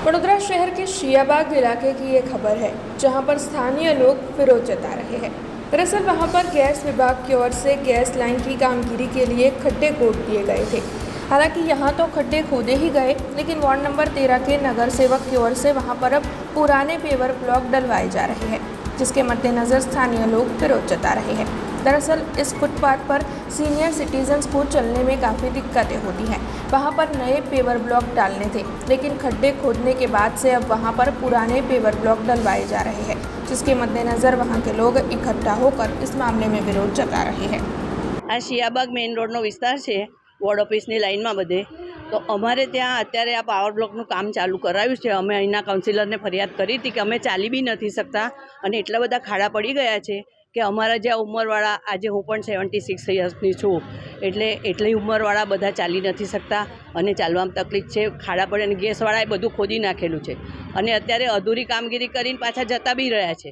वडोदरा शहर के शियाबाग इलाके की ये खबर है, जहां पर स्थानीय लोग विरोध जता रहे हैं। दरअसल वहां पर गैस विभाग की ओर से गैस लाइन की कामगिरी के लिए खड्डे खोद दिए गए थे। हालांकि यहां तो खड्डे खोदे ही गए, लेकिन वार्ड नंबर 13 के नगर सेवक की ओर से वहां पर अब पुराने पेवर ब्लॉक डलवाए जा रहे हैं, जिसके मद्देनज़र स्थानीय लोग विरोध जता रहे हैं। दरअसल इस फुटपाथ पर सीनियर सिटीजन्स को चलने में काफ़ी दिक्कतें होती हैं। वहां पर नए पेवर ब्लॉक डालने थे, लेकिन खड्डे खोदने के बाद से अब वहां पर पुराने पेवर ब्लॉक डलवाए जा रहे हैं, जिसके मद्देनज़र वहां के लोग इकट्ठा होकर इस मामले में विरोध जता रहे हैं। आ શિયાબાગ મેઇન રોડનો વિસ્તાર છે, વોર્ડ ઓફિસની લાઇનમાં બધે. તો અમારે ત્યાં અત્યારે આ પાવર બ્લોકનું કામ ચાલુ કરાવ્યું છે. અમે અહીંના કાઉન્સિલરને ફરિયાદ કરી હતી કે અમે ચાલી બી નથી શકતા અને એટલા બધા ખાડા પડી ગયા છે કે અમારા જે ઉંમરવાળા, આજે હું પણ 76 યર્સની છું, એટલે એટલી ઉંમરવાળા બધા ચાલી નથી શકતા અને ચાલવામાં તકલીફ છે. ખાડા પડે અને ગેસવાળાએ બધું ખોદી નાખેલું છે અને અત્યારે અધૂરી કામગીરી કરીને પાછા જતા બી રહ્યા છે.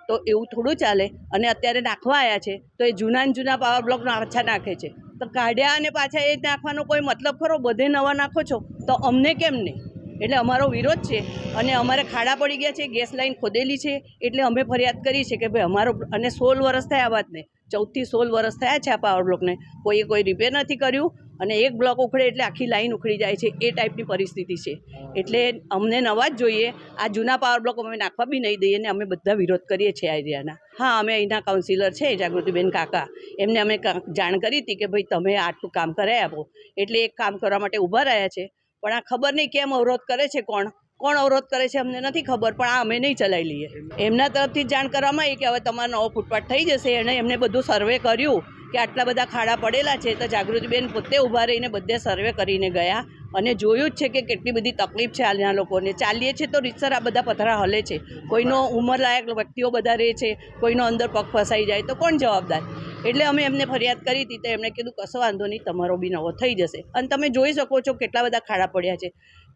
તો એવું થોડું ચાલે. અને અત્યારે નાખવા આવ્યા છે તો એ જૂના પાવર બ્લોક પાછા નાખે છે. તો કાઢ્યા અને પાછા એ નાખવાનો કોઈ મતલબ ખરો? બધે નવા નાખો છો તો અમને કેમ નહીં? એટલે અમારો વિરોધ છે અને અમારે ખાડા પડી ગયા છે, ગેસ લાઈન ખોદેલી છે, એટલે અમે ફરિયાદ કરી છે કે ભાઈ અમારો, અને 16 વર્ષ થયા આ વાતને, 14 થી 16 વર્ષ થયા છે આ પાવર બ્લોકને, કોઈ રિપેર નથી કર્યું અને એક બ્લોક ઉખડે એટલે આખી લાઈન ઉખડી જાય છે, એ ટાઈપની પરિસ્થિતિ છે. એટલે અમને નવા જ જોઈએ. આ જૂના પાવર બ્લોક અમે નાખવા બી નહીં દઈએ અને અમે બધા વિરોધ કરીએ છીએ આ એરિયાના. હા, અમે અહીંના કાઉન્સિલર છે જાગૃતિબેન કાકા, એમને અમે જાણ કરી હતી કે ભાઈ તમે આટલું કામ કરાવી આપો, એટલે એક કામ કરવા માટે ઊભા રહ્યા છે. પણ આ ખબર નહીં કેમ અવરોધ કરે છે, કોણ અવરોધ કરે છે અમને નથી ખબર, પણ આ અમે નહીં ચલાવી લઈએ. એમના તરફથી જાણ કરવામાં આવી કે હવે તમારો નવો ફૂટપાથ થઈ જશે. એમને બધું સર્વે કર્યું કે આટલા બધા ખાડા પડેલા છે, તો જાગૃતિબેન પોતે ઊભા રહીને બધે સર્વે કરીને ગયા અને જોયું જ છે કે કેટલી બધી તકલીફ છે હાલના લોકોને. ચાલીએ છીએ તો રીતસર આ બધા પથરા હલે છે, કોઈનો ઉંમરલાયક વ્યક્તિઓ બધા રહે છે, કોઈનો અંદર પગ ફસાઈ જાય તો કોણ જવાબદાર? એટલે અમે એમને ફરિયાદ કરી હતી તો એમણે કીધું કશો વાંધો નહીં, તમારો બી નવો થઈ જશે. અને તમે જોઈ શકો છો કેટલા બધા ખાડા પડ્યા છે,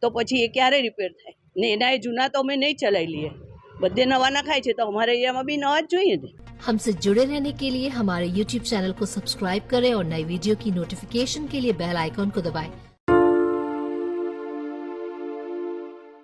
તો પછી એ ક્યારે રિપેર થાય? ને એના એ જૂના તો અમે નહીં ચલાવી લઈએ, બધે નવા નખાય છે તો અમારે એરિયામાં બી નવા જ જોઈએ ને. हमसे जुड़े रहने के लिए हमारे YouTube चैनल को सब्सक्राइब करें और नई वीडियो की नोटिफिकेशन के लिए बेल आइकॉन को दबाएं